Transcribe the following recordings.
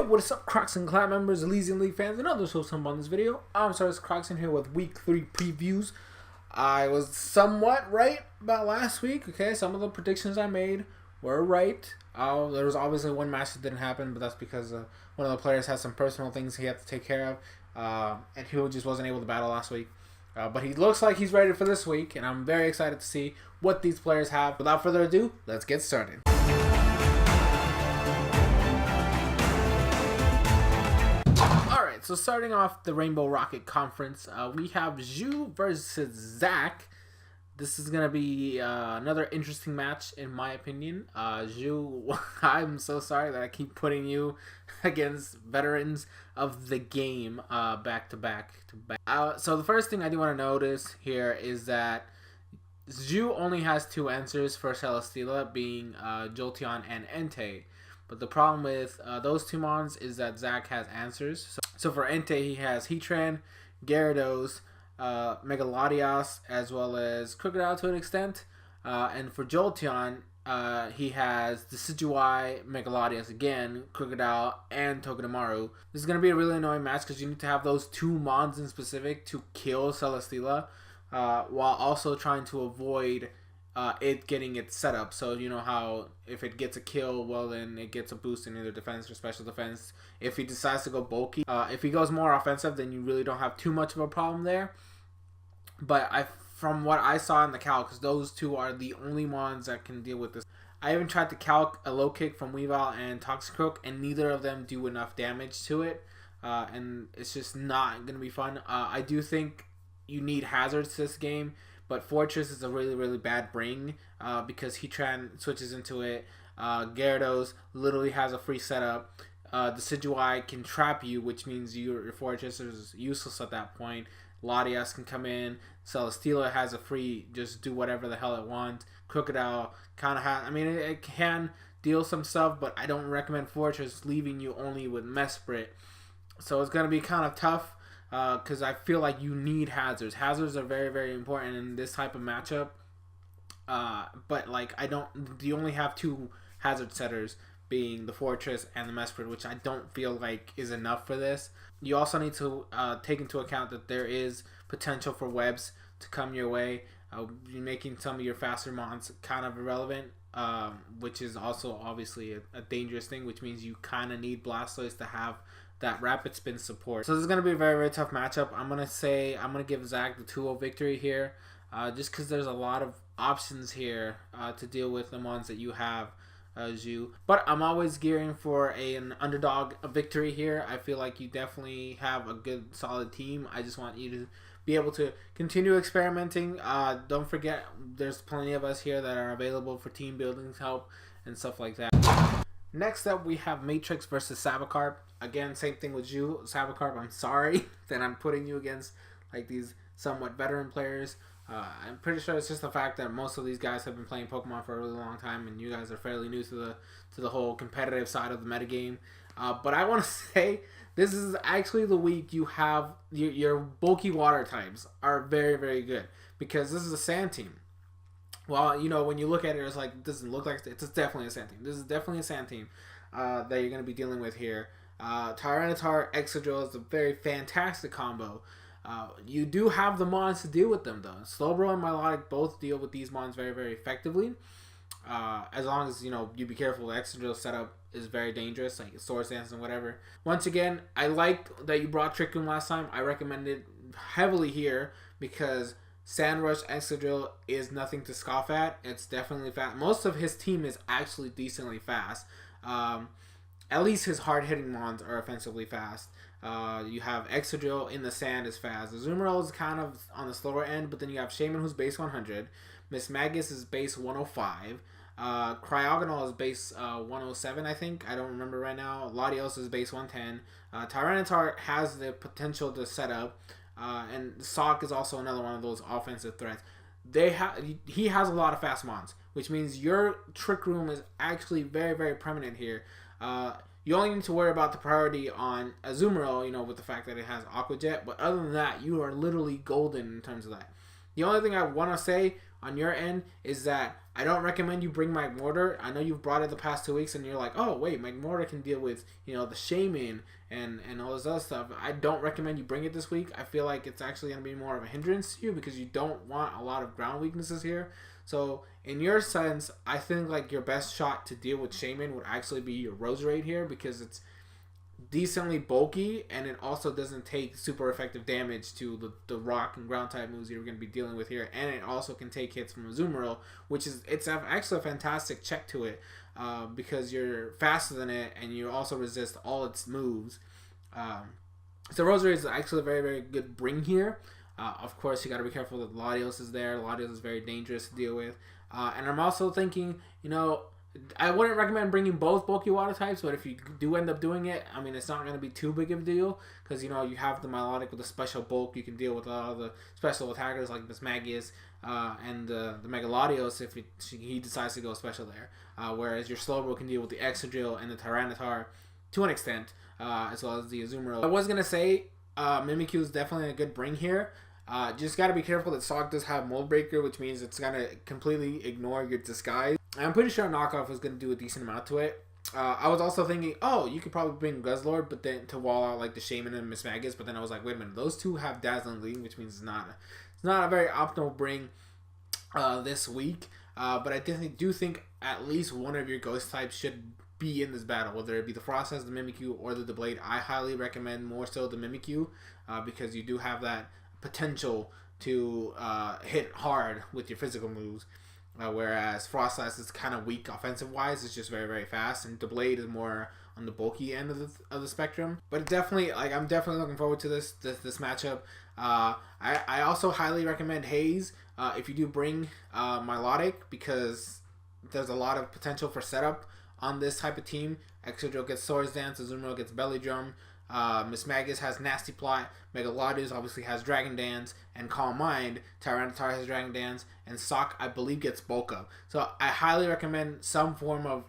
what is up, Crockxen clan members, Elysian League fans, and others who come on this video? I'm SoresanCrockxen here with Week 3 previews. I was somewhat right about last week, okay? Some of the predictions I made were right. There was obviously one match that didn't happen, but that's because one of the players had some personal things he had to take care of, and he just wasn't able to battle last week. But he looks like he's ready for this week, and I'm very excited to see what these players have. Without further ado, let's get started. Alright, so starting off the Rainbow Rocket Conference, we have Zhu versus Zach. This is going to be another interesting match, in my opinion. Zhu, I'm so sorry that I keep putting you against veterans of the game back to back. So the first thing I do want to notice here is that Zhu only has two answers for Celesteela, being Jolteon and Entei. But the problem with those two mons is that Zach has answers. So for Entei, he has Heatran, Gyarados, Megalodios, as well as Crocodile to an extent. And for Jolteon, he has Decidueye, Megalodios again, Crocodile, and Togedemaru. This is going to be a really annoying match because you need to have those two mons in specific to kill Celesteela, while also trying to avoid it getting its setup. So you know how if it gets a kill, well then it gets a boost in either defense or special defense. If he decides to go bulky, if he goes more offensive, then you really don't have too much of a problem there. But from what I saw in the calc, because those two are the only ones that can deal with this. I even tried to calc a low kick from Weavile and Toxicroak, and neither of them do enough damage to it, and it's just not going to be fun. I do think you need hazards this game, but Fortress is a really, really bad bring because Heatran switches into it. Gyarados literally has a free setup. Decidueye can trap you, which means your Fortress is useless at that point. Latias can come in. Celesteela has a free, just do whatever the hell it wants. Crocodile kind of has, I mean, it can deal some stuff, but I don't recommend Fortress leaving you only with Mesprit. So it's going to be kind of tough. Because I feel like you need hazards. Hazards are very, very important in this type of matchup. But like you only have two hazard setters, being the Fortress and the Mesprit, which I don't feel like is enough for this. You also need to take into account that there is potential for webs to come your way, making some of your faster mons kind of irrelevant, which is also obviously a dangerous thing, which means you kind of need Blastoise to have that rapid spin support. So this is going to be a very, very tough matchup. I'm going to give Zach the 2-0 victory here, just because there's a lot of options here to deal with the ones that you have, Zhu. But I'm always gearing for an underdog victory here. I feel like you definitely have a good, solid team. I just want you to be able to continue experimenting. Don't forget, there's plenty of us here that are available for team building help and stuff like that. Next up, we have Matrix versus Sabacarp. Again, same thing with you, Sabacarp. I'm sorry that I'm putting you against like these somewhat veteran players. I'm pretty sure it's just the fact that most of these guys have been playing Pokemon for a really long time, and you guys are fairly new to the whole competitive side of the metagame. But I want to say this is actually the week you have your bulky water types are very, very good, because this is a sand team. Well, you know, when you look at it, it's like, it doesn't look like it's definitely a sand team. This is definitely a sand team that you're going to be dealing with here. Tyranitar, Excadrill is a very fantastic combo. You do have the mons to deal with them, though. Slowbro and Milotic both deal with these mons very, very effectively. As long as, you know, you be careful. The Excadrill setup is very dangerous, like Swords Dance and whatever. Once again, I liked that you brought Trick Room last time. I recommend it heavily here because Sandrush Excadrill is nothing to scoff at. It's definitely fast. Most of his team is actually decently fast. At least his hard-hitting mons are offensively fast. You have Excadrill in the sand is fast. Azumarill is kind of on the slower end, but then you have Shaman, who's base 100. Miss Magus is base 105. Cryogonal is base 107, I think. I don't remember right now. Latios is base 110. Tyranitar has the potential to set up. And Sock is also another one of those offensive threats. He has a lot of fast mons, which means your Trick Room is actually very, very permanent here. You only need to worry about the priority on Azumarill, you know, with the fact that it has Aqua Jet. But other than that, you are literally golden in terms of that. The only thing I want to say on your end is that I don't recommend you bring Mike Mortar. I know you've brought it the past 2 weeks and you're like, oh wait, Mike Mortar can deal with, you know, the Shaman and all this other stuff. I don't recommend you bring it this week. I feel like it's actually going to be more of a hindrance to you because you don't want a lot of ground weaknesses here. So in your sense, I think like your best shot to deal with Shaman would actually be your Roserade here because it's decently bulky and it also doesn't take super effective damage to the rock and ground type moves you're going to be dealing with here, and it also can take hits from Azumarill, which is actually a fantastic check to it because you're faster than it and you also resist all its moves. So Roserade is actually a very, very good bring here. Of course, you got to be careful that Latios is there. Latios is very dangerous to deal with. And I'm also thinking, you know, I wouldn't recommend bringing both bulky water types, but if you do end up doing it, I mean, it's not going to be too big of a deal because, you know, you have the Milotic with a special bulk. You can deal with a lot of the special attackers like this Magius and the Mega Latios if he decides to go special there. Whereas your Slowbro can deal with the Excadrill and the Tyranitar to an extent, as well as the Azumarill. I was going to say Mimikyu is definitely a good bring here. Just got to be careful that Sog does have Mold Breaker, which means it's going to completely ignore your Disguise. I'm pretty sure Knockoff is going to do a decent amount to it. I was also thinking, oh, you could probably bring Guzzlord, but then to wall out like the Shaman and Miss Magus. But then I was like, wait a minute, those two have Dazzling Gleam, which means it's not a very optimal bring this week. But I definitely do think at least one of your Ghost types should be in this battle, whether it be the Frostlass, the Mimikyu, or the Blade. I highly recommend more so the Mimikyu because you do have that potential to hit hard with your physical moves. Whereas Frostlass is kind of weak offensive wise, it's just very, very fast, and the Blade is more on the bulky end of the spectrum. But definitely, like, I'm definitely looking forward to this matchup. I also highly recommend Haze if you do bring Milotic because there's a lot of potential for setup on this type of team. Excadrill gets Swords Dance, Azumarill gets Belly Drum. Miss Magus has Nasty Plot, Mega Latios obviously has Dragon Dance, and Calm Mind. Tyranitar has Dragon Dance, and Sock, I believe, gets Bulk Up. So I highly recommend some form of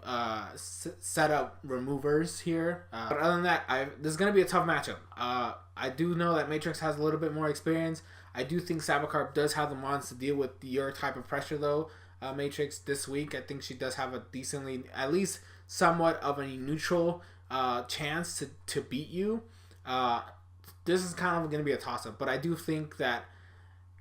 setup removers here. But other than that, this is going to be a tough matchup. I do know that Matrix has a little bit more experience. I do think Sabacarp does have the mons to deal with your type of pressure, though. Matrix this week, I think she does have a decently, at least somewhat of a neutral chance to beat you. This is kind of going to be a toss-up, but I do think that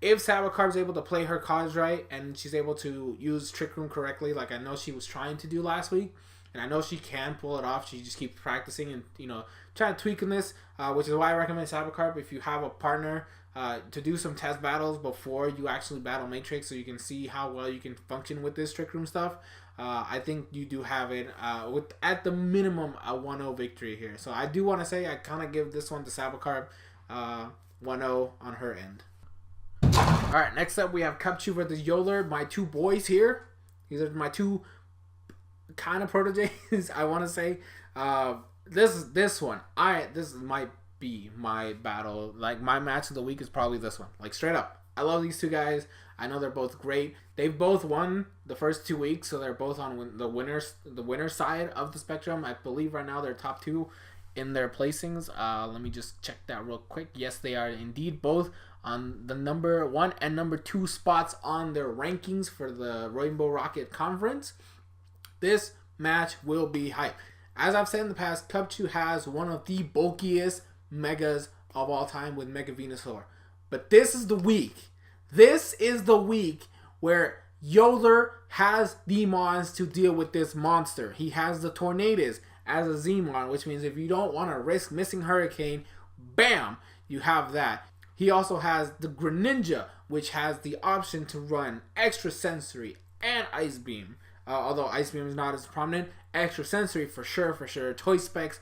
if Sabacarp is able to play her cards right and she's able to use Trick Room correctly, like I know she was trying to do last week, and I know she can pull it off, she just keeps practicing and, you know, trying to tweak in this, which is why I recommend Sabacarp if you have a partner to do some test battles before you actually battle Matrix so you can see how well you can function with this Trick Room stuff. I think you do have it with at the minimum a 1-0 victory here. So I do want to say I kind of give this one to Sabacarp 1-0 on her end. Alright, next up we have Cupchew versus Yoler, my two boys here. These are my two kind of proteges, I want to say. This might be my battle. Like, my match of the week is probably this one. Like, straight up. I love these two guys. I know they're both great. They've both won the first 2 weeks, so they're both on the winner side of the spectrum. I believe right now they're top 2 in their placings. Let me just check that real quick. Yes, they are indeed both on the number 1 and number 2 spots on their rankings for the Rainbow Rocket Conference. This match will be hype. As I've said in the past, Cupchew has one of the bulkiest megas of all time with Mega Venusaur. But this is the week. This is the week where Yoler has the mons to deal with this monster. He has the Tornadus as a Z-Mon, which means if you don't want to risk missing Hurricane, bam, you have that. He also has the Greninja, which has the option to run Extra Sensory and Ice Beam. Although Ice Beam is not as prominent, Extra Sensory for sure. Toy Specs,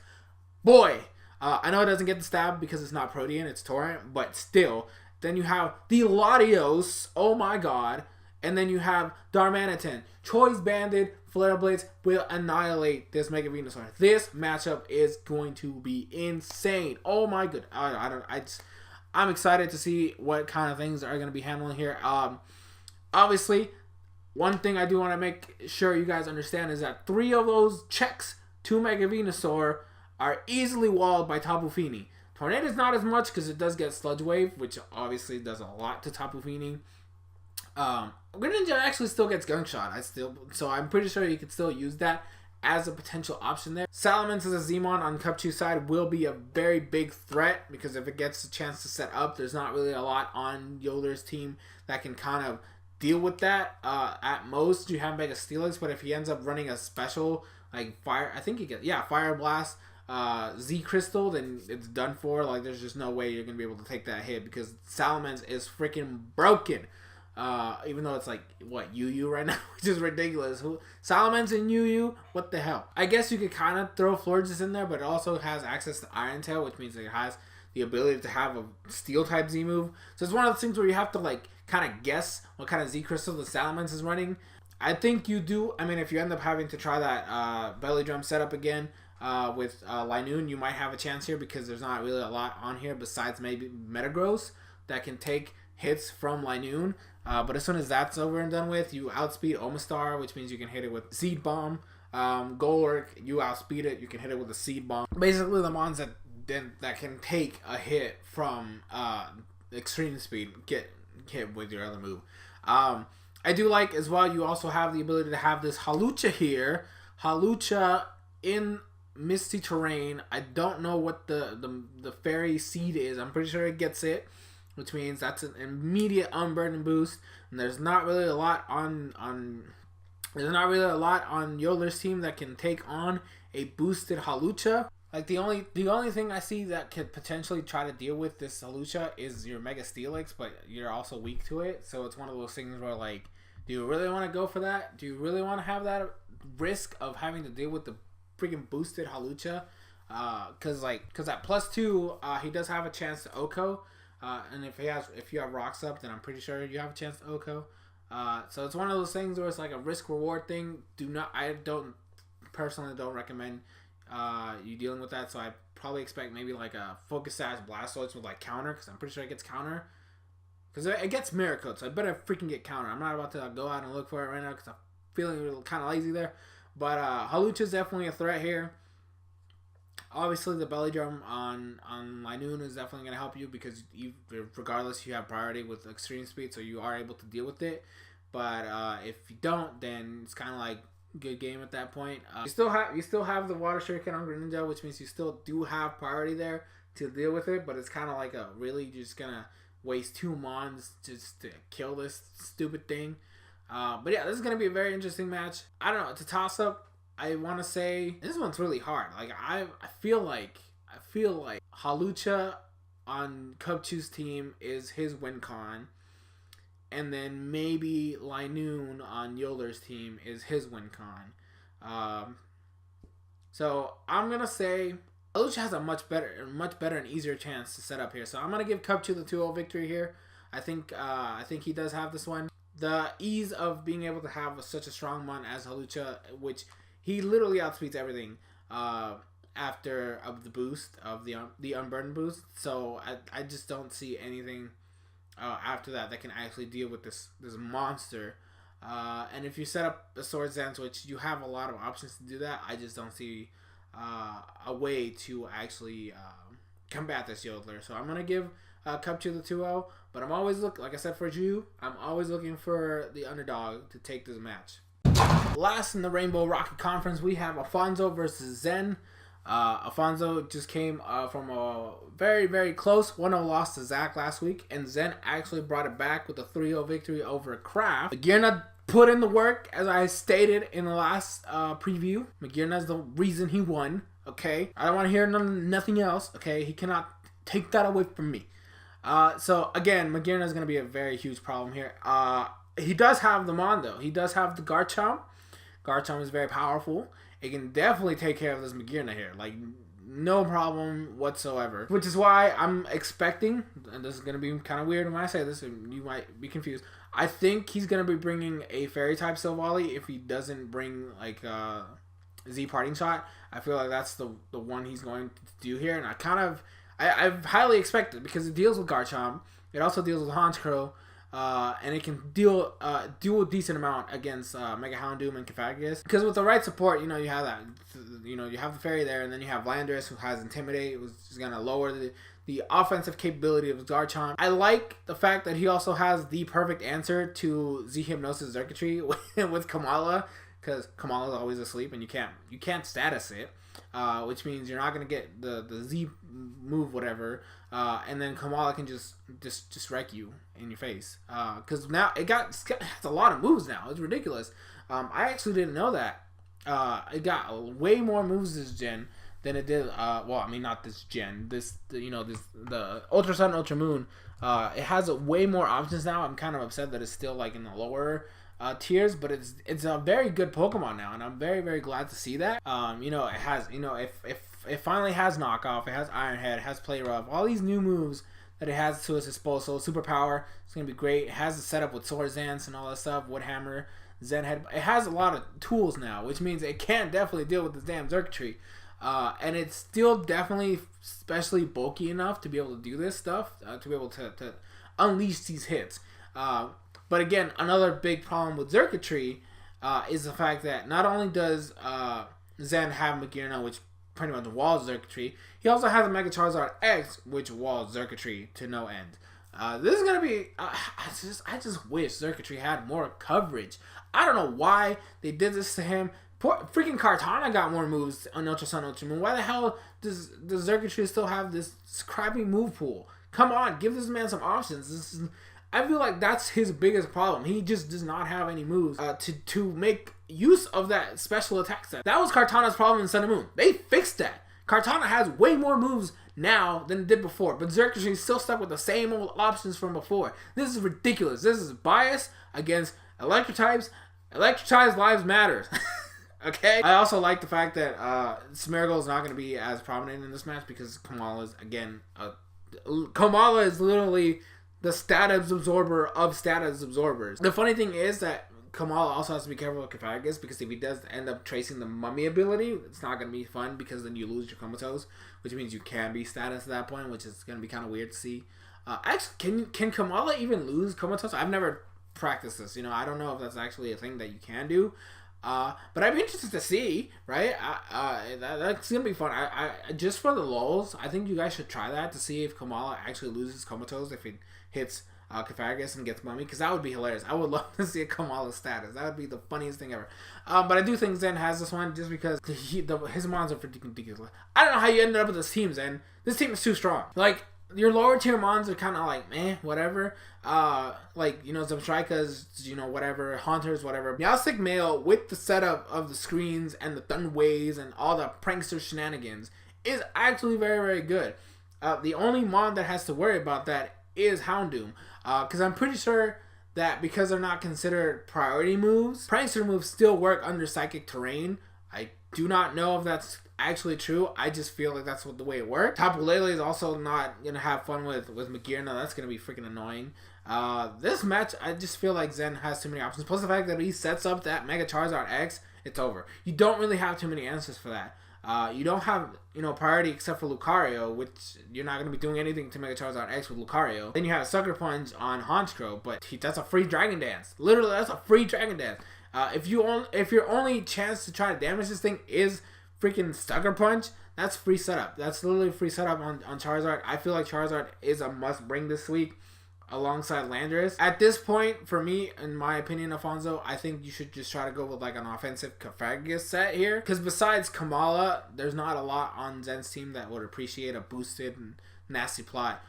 boy. I know it doesn't get the stab because it's not Protean, it's Torrent, but still. Then you have the Latios, oh my god. And then you have Darmanitan. Choice Banded Flare Blades will annihilate this Mega Venusaur. This matchup is going to be insane. Oh my god. I'm excited to see what kind of things are going to be handling here. Obviously, one thing I do want to make sure you guys understand is that 3 of those checks to Mega Venusaur are easily walled by Tapu Fini. Tornado is not as much because it does get Sludge Wave, which obviously does a lot to Tapu Fini. Greninja actually still gets Gunshot. So I'm pretty sure you could still use that as a potential option there. Salamence as a Zmon on Cubchoo's side will be a very big threat because if it gets a chance to set up, there's not really a lot on Yoder's team that can kind of deal with that. At most, you have Mega Steelix, but if he ends up running a special like Fire, I think he gets Fire Blast, Z Crystal, then it's done for. Like there's just no way you're gonna be able to take that hit because Salamence is freaking broken. Even though it's like what UU right now, which is ridiculous. Salamence and UU, what the hell? I guess you could kind of throw Florges in there, but it also has access to Iron Tail, which means it has the ability to have a Steel type Z move. So it's one of those things where you have to like kind of guess what kind of Z Crystal the Salamence is running. I think you do. I mean, if you end up having to try that Belly Drum setup again with Linoon, you might have a chance here because there's not really a lot on here besides maybe Metagross that can take hits from Linoon. But as soon as that's over and done with, you outspeed Omastar, which means you can hit it with Seed Bomb. Golurk, you outspeed it, you can hit it with a Seed Bomb. Basically, the mons that can take a hit from Extreme Speed get hit with your other move. I do like as well, you also have the ability to have this Hawlucha here. Hawlucha in Misty Terrain. I don't know what the Fairy Seed is. I'm pretty sure it gets it, which means that's an immediate Unburden boost. And there's not really a lot on Yoler's team that can take on a boosted Hawlucha. Like the only thing I see that could potentially try to deal with this Hawlucha is your Mega Steelix, but you're also weak to it. So it's one of those things where like, do you really want to go for that? Do you really want to have that risk of having to deal with the freaking boosted Hawlucha? Cause at +2, he does have a chance to Oko. And if you have rocks up, then I'm pretty sure you have a chance to Oko. So it's one of those things where it's like a risk reward thing. I personally don't recommend you dealing with that. So I probably expect maybe like a Focus Sash Blastoise with like counter, because I'm pretty sure it gets counter. Because it gets Mirror Coat, so I better freaking get counter. I'm not about to go out and look for it right now because I'm feeling kind of lazy there. But Hawlucha is definitely a threat here. Obviously, the Belly Drum on Linoon is definitely going to help you because regardless, you have priority with Extreme Speed, so you are able to deal with it. But if you don't, then it's kind of like good game at that point. You still have the Water Shuriken on Greninja, which means you still do have priority there to deal with it. But it's kind of like you're just gonna waste 2 mons just to kill this stupid thing. But yeah, this is gonna be a very interesting match. I don't know. It's a toss up. I want to say this one's really hard. Like I feel like Hawlucha on Cubchoo's team is his win con, and then maybe Linoon on Yoler's team is his win con. So I'm gonna say Hawlucha has a much better and easier chance to set up here. So I'm gonna give Cubchoo the 2-0 victory here. I think he does have this one. The ease of being able to have such a strong mon as Hawlucha, which he literally outspeeds everything after the boost of the Unburden boost. So I just don't see anything after that can actually deal with this monster. And if you set up a Sword Dance, which you have a lot of options to do that, I just don't see a way to actually combat this Yodeler. So I'm gonna give Cubchoo the 2-0. But I'm always like I said for Jew, I'm always looking for the underdog to take this match. Last in the Rainbow Rocket Conference, we have Alfonso versus Zen. Alfonso just came from a very, very close 1-0 loss to Zach last week, and Zen actually brought it back with a 3-0 victory over Kraft. Magirna put in the work, as I stated in the last preview. Magirna is the reason he won, okay? I don't want to hear nothing else, okay? He cannot take that away from me. So, again, Magirna is going to be a very huge problem here. He does have the Mon, though. He does have the Garchomp. Garchomp is very powerful. It can definitely take care of this Magirna here. Like, no problem whatsoever. Which is why I'm expecting, and this is going to be kind of weird when I say this, and you might be confused. I think he's going to be bringing a Fairy-type Silvally if he doesn't bring, like, Z Parting Shot. I feel like that's the one he's going to do here. And I've highly expected because it deals with Garchomp. It also deals with Honchkrow. And it can do a decent amount against Mega Houndoom and Cofagrigus. Because with the right support, you have that. You have the Fairy there, and then you have Landorus, who has Intimidate, which is going to lower the offensive capability of Garchomp. I like the fact that he also has the perfect answer to Z Hypnosis Circuitry with Kamala, because Kamala is always asleep and you can't status it, which means you're not gonna get the Z move whatever, and then Kamala can just wreck you in your face. Because now it has a lot of moves now. It's ridiculous. I actually didn't know that. It got way more moves this gen than it did. Well, I mean not this gen. The Ultra Sun, Ultra Moon. It has way more options now. I'm kind of upset that it's still like in the lower tiers, but it's a very good Pokemon now, and I'm very, very glad to see that. It has, if it finally has knockoff, it has Iron Head, it has Play Rough, all these new moves that it has to its disposal. Superpower, it's gonna be great. It has the setup with Swordsance and all that stuff, Wood Hammer, Zen Head. It has a lot of tools now, which means it can definitely deal with this damn circuitry. And it's still definitely especially bulky enough to be able to do this stuff, to be able to unleash these hits. But again, another big problem with circuitry is the fact that not only does Zen have Magearna, which pretty much walls circuitry, he also has a Mega Charizard X, which walls circuitry to no end. This is gonna be. I just wish circuitry had more coverage. I don't know why they did this to him. Poor freaking Kartana got more moves on Ultra Sun, Ultra Moon. Why the hell does the circuitry still have this crappy move pool? Come on, give this man some options. I feel like that's his biggest problem. He just does not have any moves to make use of that special attack set. That was Kartana's problem in Sun and Moon. They fixed that. Kartana has way more moves now than it did before, but Circuitry is still stuck with the same old options from before. This is ridiculous. This is bias against electric types. Electric types lives matters. Okay? I also like the fact that Smeargle is not going to be as prominent in this match because Kamala is, again, Kamala is literally the status absorber of status absorbers. The funny thing is that Kamala also has to be careful with Cofagrigus, because if he does end up tracing the Mummy ability, it's not going to be fun because then you lose your Comatose, which means you can be status at that point, which is going to be kind of weird to see. Actually, can Kamala even lose Comatose? I've never practiced this. I don't know if that's actually a thing that you can do. But I'd be interested to see, right? That's gonna be fun. I just for the lulz, I think you guys should try that to see if Kamala actually loses Comatose if it hits Cofagrigus and gets Mummy, because that would be hilarious. I would love to see a Kamala status. That would be the funniest thing ever. But I do think Zen has this one just because his mons are ridiculous. I don't know how you ended up with this team, Zen. This team is too strong. Like, your lower tier mons are kind of like, meh, whatever. Zebstrika's, whatever. Haunters, whatever. Meowstic Male, with the setup of the screens and the Thunways and all the prankster shenanigans, is actually very, very good. The only mon that has to worry about that is Houndoom. Because I'm pretty sure that because they're not considered priority moves, prankster moves still work under Psychic Terrain. I do not know if that's actually true. I just feel like that's the way it works. Tapu Lele is also not gonna have fun with Magearna. That's gonna be freaking annoying. This match, I just feel like Zen has too many options. Plus the fact that he sets up that Mega Charizard X, it's over. You don't really have too many answers for that. You don't have, priority except for Lucario, which you're not going to be doing anything to Mega Charizard X with Lucario. Then you have Sucker Punch on Honchkrow, but that's a free Dragon Dance. Literally, that's a free Dragon Dance. If your only chance to try to damage this thing is freaking Sucker Punch, that's free setup. That's literally free setup on Charizard. I feel like Charizard is a must bring this week alongside Landorus. At this point, for me, in my opinion, Alfonso, I think you should just try to go with like an offensive Cofagrigus set here. Because besides Kamala, there's not a lot on Zen's team that would appreciate a boosted and nasty plot.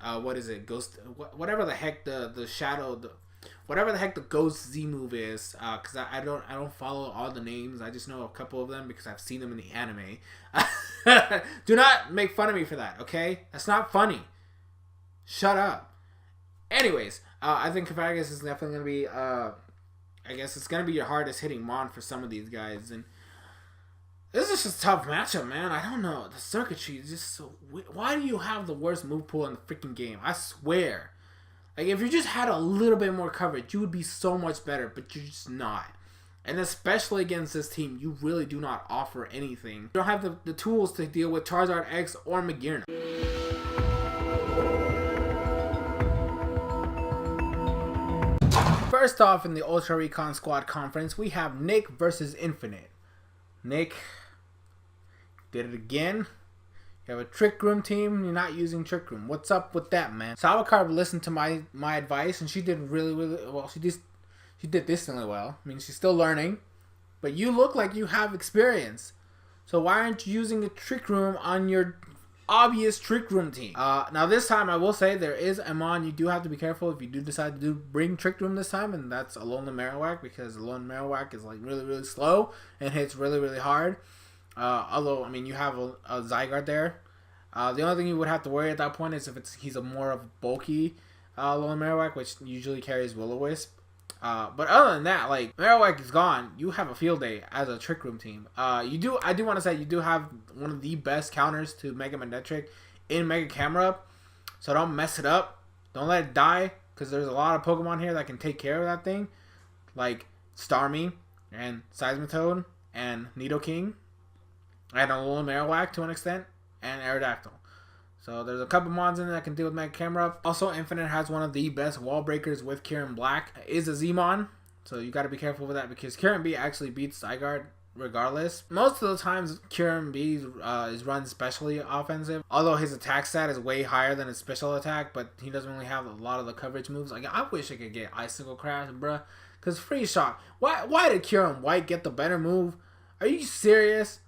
What is it? Ghost, whatever the heck the shadow, whatever the heck the Ghost Z move is. Because I don't follow all the names. I just know a couple of them because I've seen them in the anime. Do not make fun of me for that, okay? That's not funny. Shut up. Anyways, I think Cofagrigus is definitely going to be, I guess it's going to be your hardest hitting mon for some of these guys. And this is just a tough matchup, man. I don't know. The circuitry is just so weird. Why do you have the worst move pool in the freaking game? I swear. Like, if you just had a little bit more coverage, you would be so much better, but you're just not. And especially against this team, you really do not offer anything. You don't have the tools to deal with Charizard X or Magearna. First off, in the Ultra Recon Squad Conference, we have Nick versus Infinite. Nick did it again. You have a Trick Room team, you're not using Trick Room. What's up with that, man? Sour Carb listened to my advice, and she did really well. She did decently well. I mean, she's still learning, but you look like you have experience. So why aren't you using a Trick Room on your obvious Trick Room team? Now this time I will say there is a mon you do have to be careful if you do decide to bring Trick Room this time, and that's Alone the Marowak, because Alone the Marowak is like really slow and hits really hard. Although, I mean, you have a Zygarde there. The only thing you would have to worry at that point is if he's a more of bulky Alone Marowak, which usually carries Will-O-Wisp. But other than that, like, Marowak is gone, you have a field day as a Trick Room team. I do want to say you do have one of the best counters to Mega Manectric in Mega Camera, so don't mess it up. Don't let it die, because there's a lot of Pokemon here that can take care of that thing, like Starmie and Seismitoad and Nidoking. And a little Marowak to an extent, and Aerodactyl. So there's a couple mons in there that can deal with Mega Camera. Also, Infinite has one of the best wall breakers with Kieran Black. Is a Z-Mon, so you got to be careful with that, because Kieran B actually beats Zygarde regardless. Most of the times, Kieran B is run specially offensive, although his attack stat is way higher than his special attack, but he doesn't really have a lot of the coverage moves. Like, I wish I could get Icicle Crash, bruh, because Freeze Shock. Why did Kieran White get the better move? Are you serious?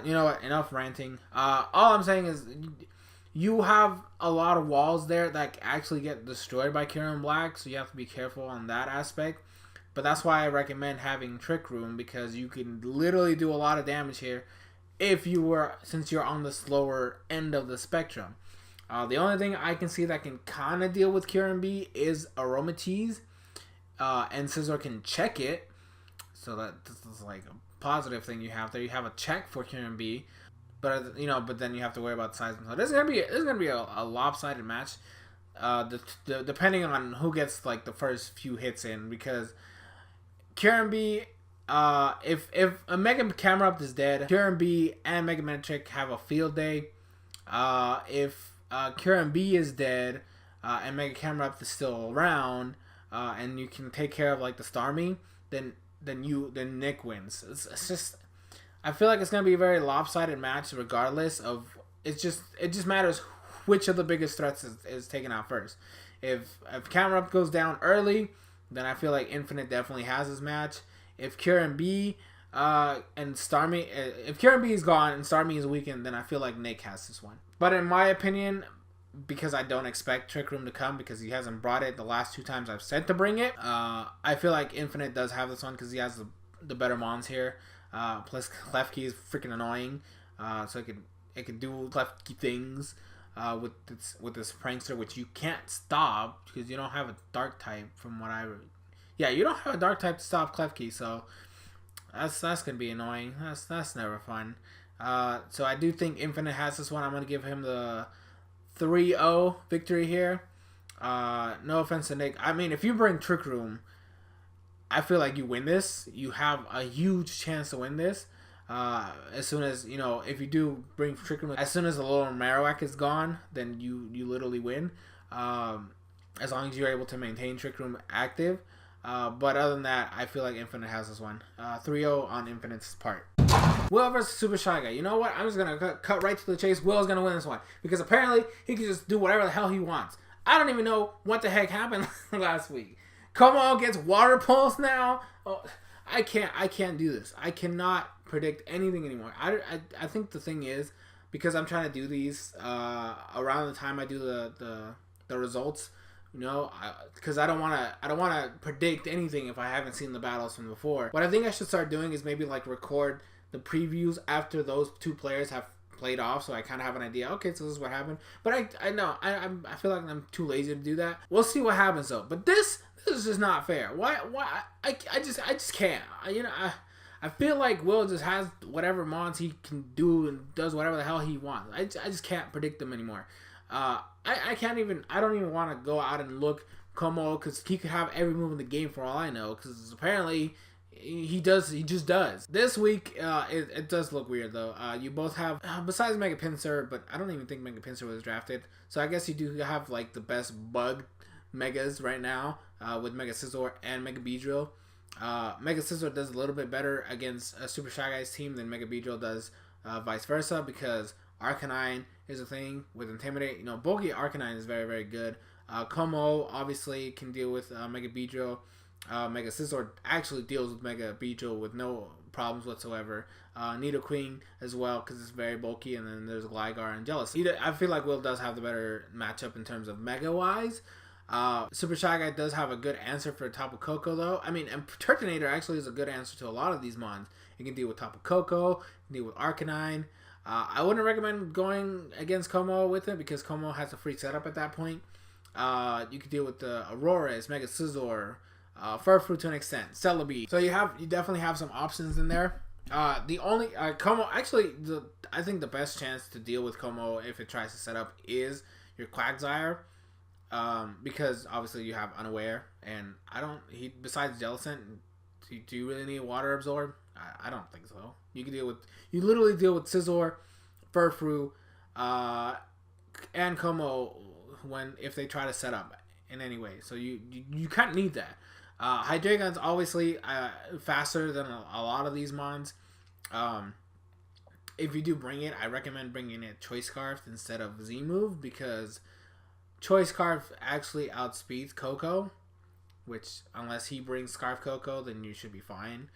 You know what? Enough ranting. All I'm saying is you have a lot of walls there that actually get destroyed by Kieran Black, so you have to be careful on that aspect. But that's why I recommend having Trick Room, because you can literally do a lot of damage here since you're on the slower end of the spectrum. The only thing I can see that can kind of deal with Kieran B is Aromatisse, and Scizor can check it. So this is like a positive thing you have there. You have a check for Kieran B, but then you have to worry about size. So this is gonna be a lopsided match, depending on who gets like the first few hits in, because Kieran B, if a Mega Camera Up is dead, Kieran B and Mega Manectric have a field day. If Kieran B is dead, and Mega Camera Up is still around, and you can take care of like the Starmie, then Nick wins. It's just, I feel like it's gonna be a very lopsided match regardless of. It just matters which of the biggest threats is taken out first. If Camera Up goes down early, then I feel like Infinite definitely has his match. If Kieran B and Starmie, if Kieran B is gone and Starmie is weakened, then I feel like Nick has this one. But in my opinion, because I don't expect Trick Room to come, because he hasn't brought it the last 2 times I've said to bring it, I feel like Infinite does have this one because he has the better mons here. Plus Klefki is freaking annoying, so it could do Klefki things with this prankster, which you can't stop because you don't have a dark type. You don't have a dark type to stop Klefki, so that's gonna be annoying. That's never fun. So I do think Infinite has this one. I'm gonna give him the 3-0 victory here. No offense to Nick. I mean, if you bring Trick Room, I feel like you win this. You have a huge chance to win this. As soon as, if you do bring Trick Room, as soon as the little Marowak is gone, then you literally win. As long as you're able to maintain Trick Room active. But other than that, I feel like Infinite has this one. 3-0 on Infinite's part. Will versus Super Shy Guy. You know what? I'm just going to cut right to the chase. Will is going to win this one. Because apparently, he can just do whatever the hell he wants. I don't even know what the heck happened last week. Como gets Water Pulse now. Oh, I can't do this. I cannot predict anything anymore. I think the thing is, because I'm trying to do these around the time I do the results, because I don't want to predict anything if I haven't seen the battles from before. What I think I should start doing is maybe like record the previews after those 2 players have played off, so I kind of have an idea. Okay, so this is what happened. But I know I feel like I'm too lazy to do that. We'll see what happens though. But this is just not fair. Why I just can't. I feel like Will just has whatever mons he can do and does whatever the hell he wants. I just can't predict them anymore. I don't even want to go out and look Como, because he could have every move in the game for all I know, because apparently he just does. This week, it does look weird though. You both have, besides Mega Pinsir, but I don't even think Mega Pinsir was drafted, so I guess you do have like the best bug Megas right now, with Mega Scizor and Mega Beedrill. Mega Scizor does a little bit better against a Super Shy Guy's team than Mega Beedrill does vice versa, because Arcanine is a thing with Intimidate. You know, bulky Arcanine is very, very good. Como obviously can deal with Mega Beedrill. Mega Scizor actually deals with Mega Beedrill with no problems whatsoever. Nidoqueen as well because it's very bulky, and then there's Gligar and Jellicent. I feel like Will does have the better matchup in terms of Mega wise. Super Shy Guy does have a good answer for Tapu Koko though. I mean, and Turtonator actually is a good answer to a lot of these mons. You can deal with Tapu Koko, you can deal with Arcanine. I wouldn't recommend going against Como with it because Como has a free setup at that point. You could deal with the Auroras, Mega Scizor, Furfrou to an extent, Celebi. So you definitely have some options in there. The only Como actually, I think the best chance to deal with Como if it tries to set up is your Quagsire, because obviously you have Unaware, and besides Jellicent, do you really need Water Absorb? I don't think so. You literally deal with Scizor, Furfrou, and Como if they try to set up in any way. So you kind of need that. Hydreigon's obviously faster than a lot of these mons. If you do bring it, I recommend bringing it Choice Scarf instead of Z-Move because Choice Scarf actually outspeeds Coco, which unless he brings Scarf Coco, then you should be fine.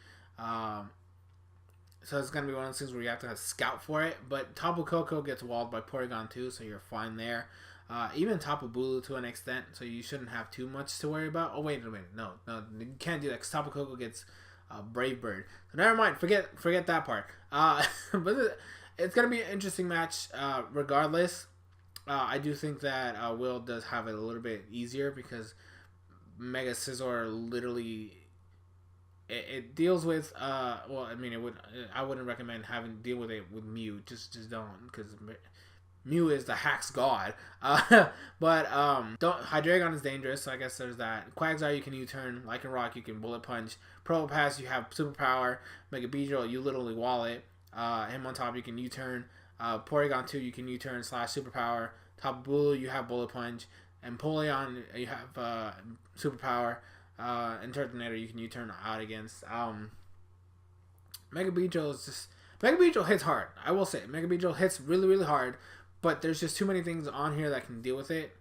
So it's going to be one of those things where you have to scout for it. But Tapu Koko gets walled by Porygon too, so you're fine there. Even Tapu Bulu to an extent, so you shouldn't have too much to worry about. Oh, wait a minute. No, you can't do that because Tapu Koko gets Brave Bird. So never mind. Forget that part. But it's going to be an interesting match regardless. I do think that Will does have it a little bit easier because Mega Scizor literally... It deals with well, I mean, I wouldn't recommend deal with it with Mew. Just don't, because Mew is the hack's god. But Hydreigon is dangerous, so I guess there's that. Quagsire you can U-turn, Lycanroc you can Bullet Punch. Probopass you have Superpower. Mega Beedrill you literally wall it. Him on top you can U-turn. Porygon 2 you can U-turn / Superpower. Tapu Bulu you have Bullet Punch. And Empoleon you have Superpower. And Turtonator you can U-turn out against. Mega Beedrill hits hard. I will say Mega Beedrill hits really, really hard, but there's just too many things on here that can deal with it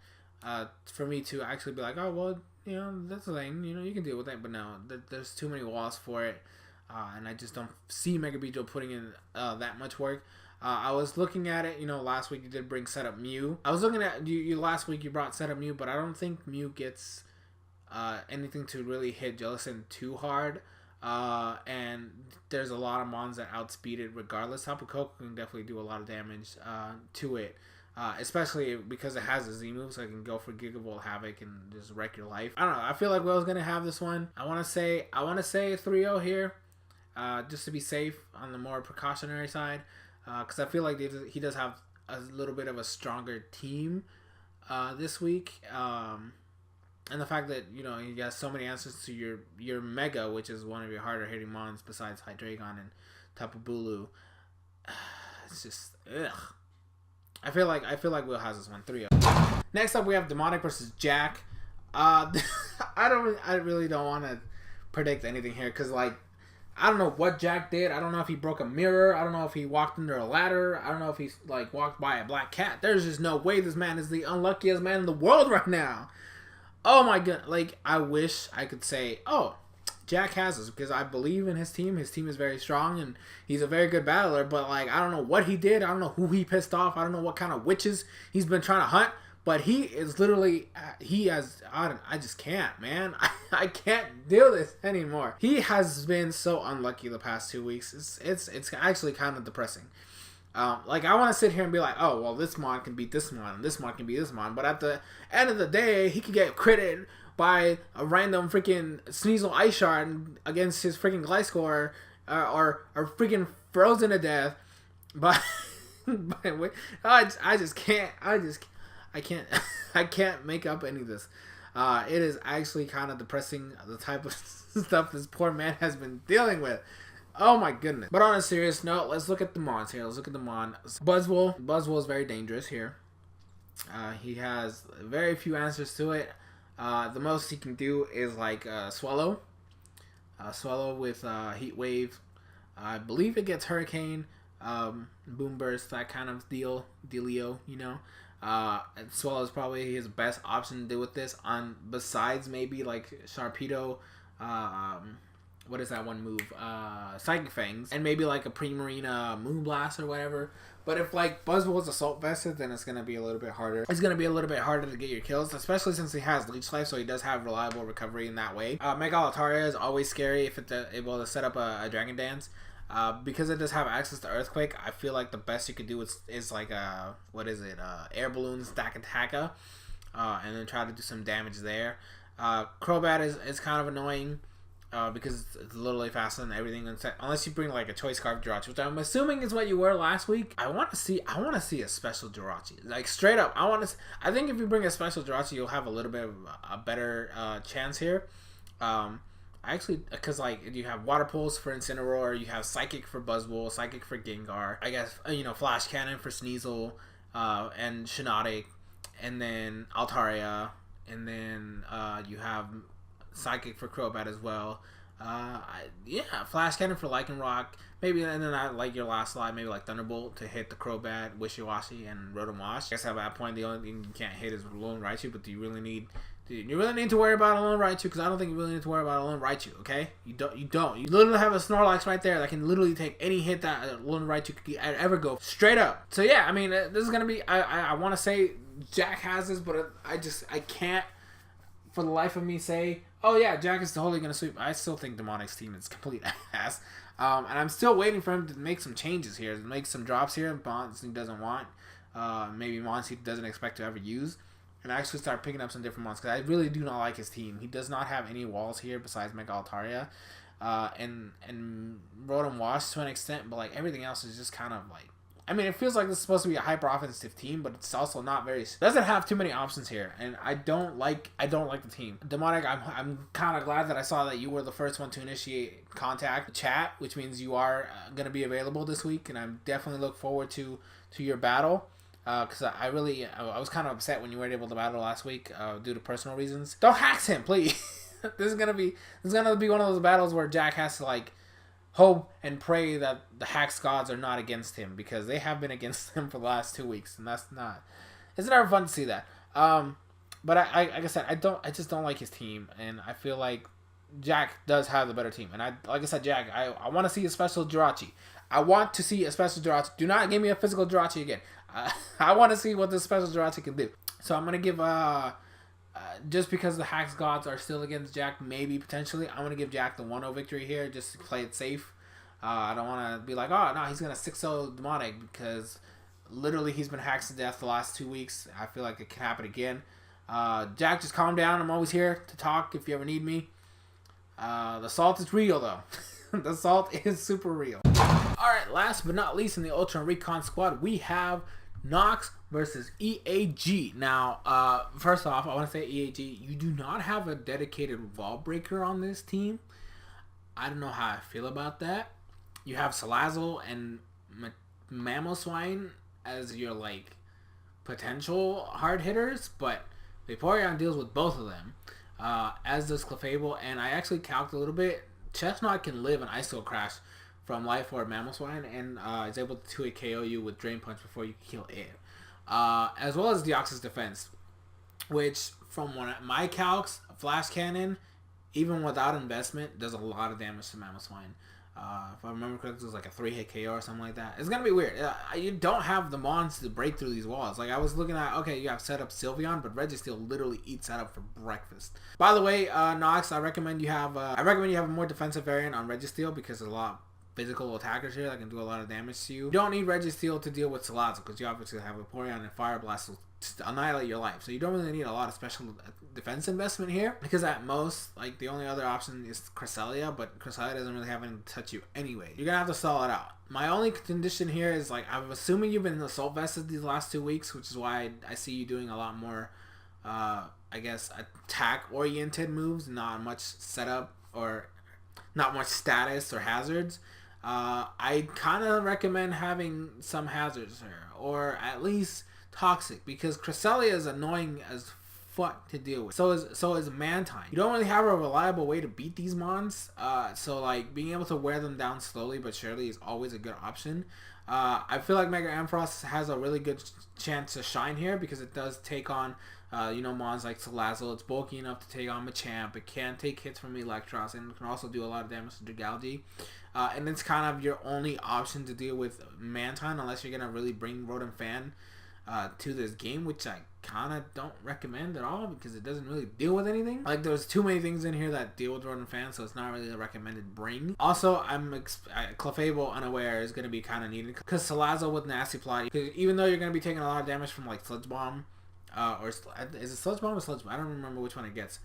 for me to actually be like, oh well, you know, that's the thing, you know, you can deal with it. But no, there's too many walls for it, and I just don't see Mega Beedrill putting in that much work. I was looking at it, you know, last week you did bring Setup Mew. I was looking at you last week you brought Setup Mew, but I don't think Mew gets anything to really hit Jellicent too hard, and there's a lot of mons that outspeed it regardless. Tapu Koko can definitely do a lot of damage to it, especially because it has a Z-move, so it can go for Gigavolt Havoc and just wreck your life. I don't know, I feel like Will's gonna have this one. I want to say 3-0 here, just to be safe on the more precautionary side, because I feel like he does have a little bit of a stronger team this week. And the fact that, you know, he has so many answers to your Mega, which is one of your harder hitting mons besides Hydreigon and Tapu Bulu. It's just ugh. I feel like Will has this one 3-0. Next up we have Demonic versus Jack. I really don't want to predict anything here because, like, I don't know what Jack did. I don't know if he broke a mirror. I don't know if he walked under a ladder. I don't know if he like walked by a black cat. There's just no way this man is the unluckiest man in the world right now. Oh my god, like, I wish I could say, oh, Jack has this, because I believe in his team. His team is very strong, and he's a very good battler, but, like, I don't know what he did. I don't know who he pissed off. I don't know what kind of witches he's been trying to hunt, but he is literally, I just can't, man. I can't do this anymore. He has been so unlucky the past 2 weeks. It's actually kind of depressing. Like, I want to sit here and be like, oh, well, this mon can beat this mon, and this mon can beat this mon, but at the end of the day, he could get critted by a random freaking Sneasel Ice Shard against his freaking Gliscor, or freaking frozen to death. But I just can't. I can't make up any of this. It is actually kind of depressing, the type of stuff this poor man has been dealing with. Oh my goodness. But on a serious note, let's look at the mons here. Let's look at the mon. Buzzwole is very dangerous here. He has very few answers to it. The most he can do is like Swallow. Swallow with Heat Wave. I believe it gets Hurricane. boom burst, that kind of dealio, you know. As well as probably his best option to deal with this on besides maybe like Sharpedo, what is that one move? Psychic Fangs, and maybe like a Primarina Moonblast or whatever. But if like Buzzwole is Assault Vested, then it's gonna be a little bit harder. It's gonna be a little bit harder to get your kills, especially since he has Leech Life, so he does have reliable recovery in that way. Mega Altaria is always scary if it's able to set up a Dragon Dance. Because it does have access to Earthquake, I feel like the best you could do is like Air Balloon Stack Attacka, and then try to do some damage there. Crobat is kind of annoying. Because it's literally faster than everything, unless you bring like a Choice Scarf Jirachi, which I'm assuming is what you were last week. I want to see a special Jirachi, like straight up. I think if you bring a special Jirachi, you'll have a little bit of a better chance here. Because like you have Water Pulse for Incineroar, you have Psychic for Buzzwole, Psychic for Gengar. I guess Flash Cannon for Sneasel, and Shiinotic, and then Altaria, and then you have Psychic for Crobat as well. Flash Cannon for Lycanroc, maybe, and then like your last slide, maybe like Thunderbolt to hit the Crobat, Wishy-Washy, and Rotom Wash. I guess at that point the only thing you can't hit is Lone Raichu, but do you really need to worry about a Lone Raichu? Because I don't think you really need to worry about a Lone Raichu, okay? You don't. You literally have a Snorlax right there that can literally take any hit that a Lone Raichu could ever go. Straight up. So yeah, I mean, this is going to be, I want to say Jack has this, but I can't for the life of me say, oh yeah, Jack is totally going to sweep. I still think Demonic's team is complete ass. And I'm still waiting for him to make some changes here, to make some drops here. Monty doesn't want, maybe Monty doesn't expect to ever use, and actually start picking up some different ones, because I really do not like his team. He does not have any walls here besides Mega Altaria, and Rotom Wash to an extent, but like everything else is just kind of like, I mean, it feels like this is supposed to be a hyper offensive team, but it's also not very. Doesn't have too many options here, and I don't like the team. Demonic, I'm kind of glad that I saw that you were the first one to initiate contact chat, which means you are gonna be available this week, and I definitely look forward to your battle. Because I was kind of upset when you weren't able to battle last week due to personal reasons. Don't hax him, please. This is gonna be one of those battles where Jack has to like hope and pray that the Hax gods are not against him, because they have been against him for the last 2 weeks, and it's never fun to see that. But like I said, I just don't like his team, and I feel like Jack does have the better team. And like I said, Jack, I want to see a special Jirachi. I want to see a special Jirachi. Do not give me a physical Jirachi again. I want to see what this special Jirachi can do. So I'm gonna give just because the Hax gods are still against Jack, maybe potentially, I'm going to give Jack the 1-0 victory here just to play it safe. I don't want to be like, oh, no, he's going to 6-0 Demonic, because literally he's been hacked to death the last 2 weeks. I feel like it can happen again. Jack, just calm down. I'm always here to talk if you ever need me. The salt is real, though. The salt is super real. Alright, last but not least in the Ultra Recon squad, we have Nox versus EAG. Now, first off, I want to say EAG, you do not have a dedicated wall breaker on this team. I don't know how I feel about that. You have Salazzle and Mamoswine as your like potential hard hitters, but Vaporeon deals with both of them, as does Clefable. And I actually calculated a little bit. Chestnut can live an Ice Crash from Life Orb Mamoswine, and is able to 2-hit KO you with Drain Punch before you kill it. As well as Deoxys Defense, which from my calcs, Flash Cannon, even without investment, does a lot of damage to Mamoswine. If I remember correctly, it was like a 3-hit KO or something like that. It's going to be weird. You don't have the mons to break through these walls. Like, I was looking at, okay, you have set up Sylveon, but Registeel literally eats that up for breakfast. By the way, Nox, I recommend you have a more defensive variant on Registeel, because there's a lot physical attackers here that can do a lot of damage to you. You don't need Registeel to deal with Salazzle, because you obviously have Vaporeon and Fire Blast to annihilate your life. So you don't really need a lot of special defense investment here, because at most, like, the only other option is Cresselia, but Cresselia doesn't really have anything to touch you anyway. You're gonna have to stall it out. My only condition here is, like, I'm assuming you've been Assault Vested these last 2 weeks, which is why I see you doing a lot more, I guess, attack-oriented moves, not much setup or not much status or hazards. I kind of recommend having some hazards here, or at least Toxic, because Cresselia is annoying as fuck to deal with. So is Mantine. You don't really have a reliable way to beat these mons. So like being able to wear them down slowly but surely is always a good option. I feel like Mega Ampharos has a really good chance to shine here because it does take on, mons like Salazzle. It's bulky enough to take on Machamp. It can take hits from Electros, and it can also do a lot of damage to Dragalge. And it's kind of your only option to deal with Mantine unless you're going to really bring Rotom Fan to this game, which I kind of don't recommend at all because it doesn't really deal with anything. Like, there's too many things in here that deal with Rotom Fan, so it's not really a recommended bring. Also, Clefable Unaware is going to be kind of needed because Salazzle with Nasty Plot, even though you're going to be taking a lot of damage from like Sludge Bomb, or is it Sludge Bomb or Sludge Bomb? I don't remember which one it gets.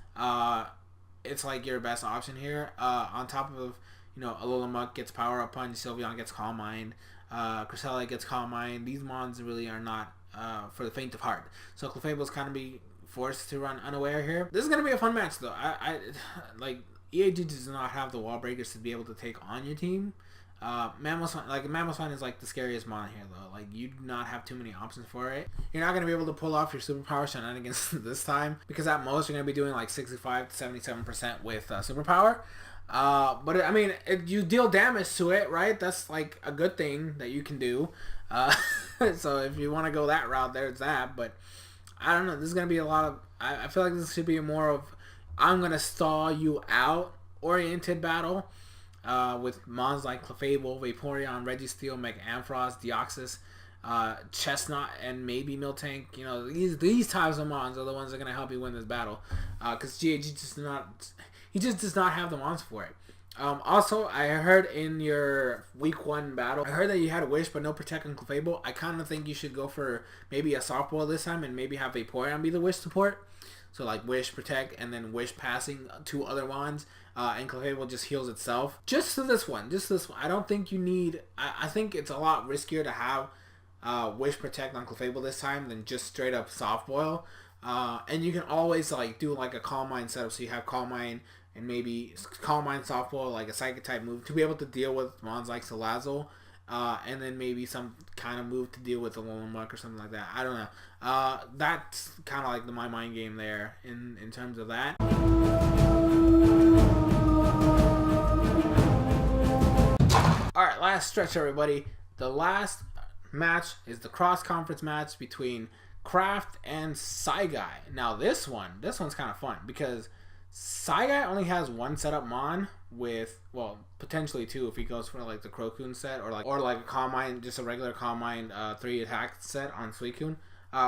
It's like your best option here. On top of, Alola Muck gets Power Up Punch, Sylveon gets Calm Mind, Cresselia gets Calm Mind. These mons really are not for the faint of heart. So Clefable's kind of be forced to run Unaware here. This is going to be a fun match though. I like, EAG does not have the wall breakers to be able to take on your team. Mamoswine is like the scariest mon here though. Like, you do not have too many options for it. You're not going to be able to pull off your superpower shenanigans this time because at most you're going to be doing like 65 to 77% with superpower. But I mean, you deal damage to it, right? That's like a good thing that you can do. So if you want to go that route, there's that. But I don't know. This is gonna be a lot of. I feel like this should be more of I'm gonna stall you out oriented battle. With mons like Clefable, Vaporeon, Registeel, Mega Ampharos, Deoxys, Chestnut, and maybe Miltank. These types of mons are the ones that are gonna help you win this battle. Because GAG just does not have the mons for it. Also, I heard in your week 1 battle, I heard that you had a Wish but no Protect on Clefable. I kind of think you should go for maybe a softball this time and maybe have Vaporeon be the Wish support. So like Wish, Protect, and then Wish passing 2 other wands, and Clefable just heals itself. Just this one. I don't think you need. I think it's a lot riskier to have Wish, Protect on Clefable this time than just straight up softboil. And you can always like do like a Calm Mind setup, so you have Calm Mind and maybe Calm Mind softball, like a Psychic type move to be able to deal with mons like Salazzle, and then maybe some kind of move to deal with the Alola Muck or something like that. I don't know. That's kind of like my mind game there in terms of that. Alright, last stretch, everybody. The last match is the cross-conference match between Kraft and Saigai. Now this one's kind of fun because Saigai only has 1 setup mon with, well, potentially 2 if he goes for like the Crocune set or like a Calm Mind, just a regular Calm Mind 3 attack set on Suicune,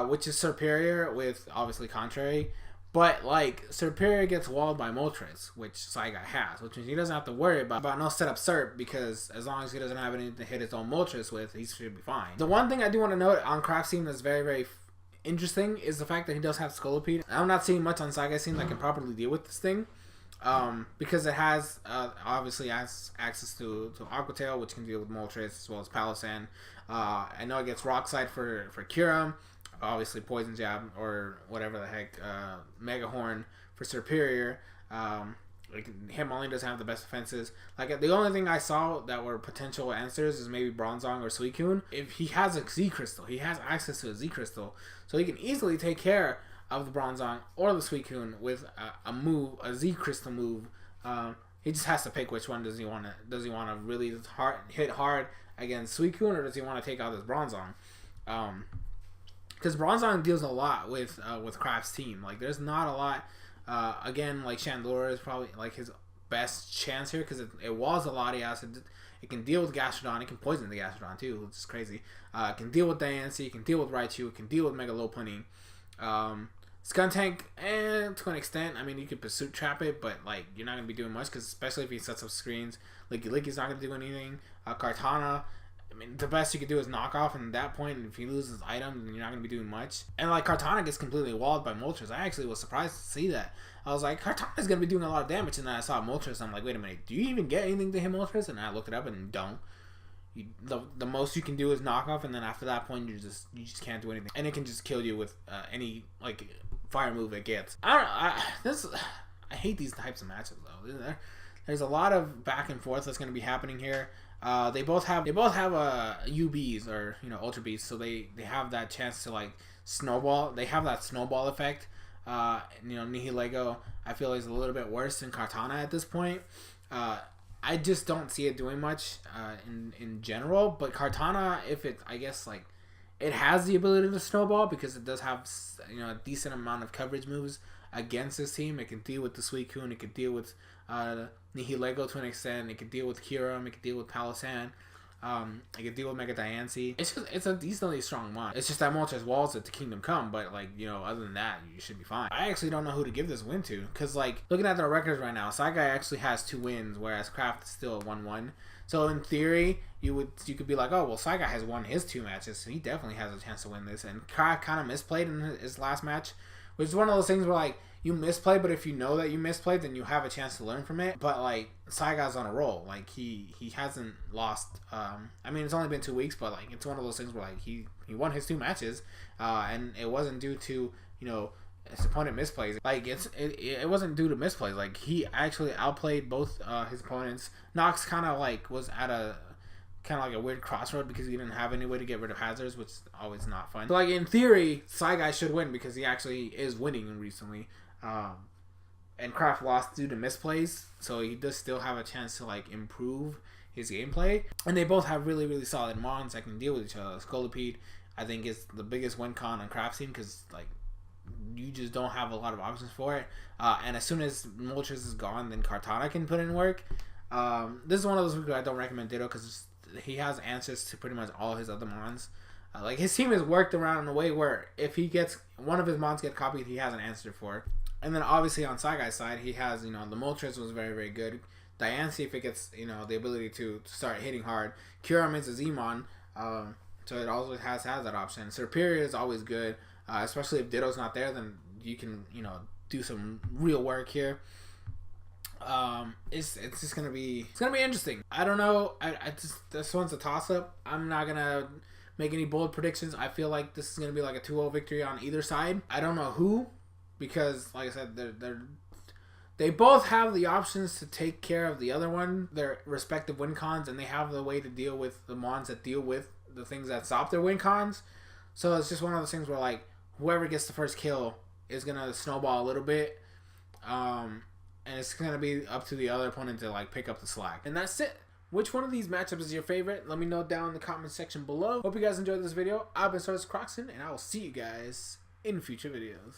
which is superior with obviously Contrary. But like Superior gets walled by Moltres, which Saigai has, which means he doesn't have to worry about no setup Serp because as long as he doesn't have anything to hit his own Moltres with, he should be fine. The one thing I do want to note on Kraft's team that's very, very interesting is the fact that he does have Scolipede. I'm not seeing much on Saigai's team that can properly deal with this thing, because it has obviously has access to Aqua Tail, which can deal with Moltres as well as Palossand. I know it gets Rock Slide for Kyurem, obviously Poison Jab or whatever the heck, Mega Horn for Superior. Him only doesn't have the best defenses. Like, the only thing I saw that were potential answers is maybe Bronzong or Suicune. If he has a Z Crystal, he has access to a Z Crystal, so he can easily take care of the Bronzong or the Suicune with a Z Crystal move. He just has to pick which one does he want to. Does he want to really hit hard against Suicune, or does he want to take out this Bronzong? Because Bronzong deals a lot with Kraft's team. Like, there's not a lot. Again, like Chandelure is probably like his best chance here because it walls a lot of acid. It can deal with Gastrodon. It can poison the Gastrodon too, which is crazy. It can deal with Diancie. It can deal with Raichu. It can deal with Mega Lopunny. Skuntank, to an extent. I mean, you could Pursuit Trap it, but like you're not gonna be doing much because especially if he sets up screens. Licky's not gonna do anything. Kartana. I mean, the best you could do is knock off, and at that point, if he loses items, then you're not going to be doing much. And, like, Kartana gets completely walled by Moltres. I actually was surprised to see that. I was like, Kartana's going to be doing a lot of damage, and then I saw Moltres, and I'm like, wait a minute, do you even get anything to hit Moltres? And I looked it up, and you don't. The most you can do is knock off, and then after that point, you just can't do anything. And it can just kill you with any, like, fire move it gets. I don't know, I hate these types of matches, though. There's a lot of back and forth that's going to be happening here. They both have UBs or Ultra Beasts, so they have that chance to like snowball. They have that snowball effect Nihilego, I feel is a little bit worse than Kartana at this point. I just don't see it doing much in general. But Kartana, if it, I guess, like, it has the ability to snowball because it does have, a decent amount of coverage moves against this team. It can deal with the Suicune. It can deal with Nihilego to an extent. It can deal with Kyurem. It can deal with Palossand. It can deal with Mega Diancie. It's a decently strong mod. It's just that Moltres walls it to Kingdom Come, but like, other than that, you should be fine. I actually don't know who to give this win to, because like, looking at their records right now, Saigai actually has 2 wins, whereas Kraft is still 1-1. So in theory, you could be like, oh well, Saigai has won his 2 matches, so he definitely has a chance to win this. And Kraft kind of misplayed in his last match, which is one of those things where like, you misplay, but if you know that you misplayed, then you have a chance to learn from it. But like, Saigai's on a roll. Like, he hasn't lost. I mean, it's only been 2 weeks, but like, it's one of those things where like, he won his 2 matches, and it wasn't due to his opponent misplays. Like, it wasn't due to misplays. Like, he actually outplayed both his opponents. Nox kind of like was at a like a weird crossroad because he didn't have any way to get rid of hazards, which is always not fun. So like, in theory, Saigai should win because he actually is winning recently. And Kraft lost due to misplays, so he does still have a chance to like improve his gameplay. And they both have really, really solid mons that can deal with each other. Scolipede, I think, is the biggest win con on Kraft's team because like, you just don't have a lot of options for it. And as soon as Moltres is gone, then Kartana can put in work. This is one of those weeks I don't recommend Ditto because he has answers to pretty much all his other mons. Like, his team is worked around in a way where if he gets one of his mons get copied, he has an answer for. And then obviously on Saigai's side, he has, the Moltres was very, very good. Diancie, if it gets, the ability to start hitting hard. Kyurem is a Z-Mon, so it also has that option. Serperior is always good, especially if Ditto's not there, then you can, do some real work here. It's just gonna be interesting. I don't know. I just, this one's a toss up. I'm not gonna make any bold predictions. I feel like this is gonna be like a 2-0 victory on either side. I don't know who, because like I said, they both have the options to take care of the other one, their respective win cons, and they have the way to deal with the mons that deal with the things that stop their win cons. So it's just one of those things where like, whoever gets the first kill is gonna snowball a little bit. And it's going to be up to the other opponent to like pick up the slack. And that's it. Which one of these matchups is your favorite? Let me know down in the comment section below. Hope you guys enjoyed this video. I've been SoresanCrockxen, and I will see you guys in future videos.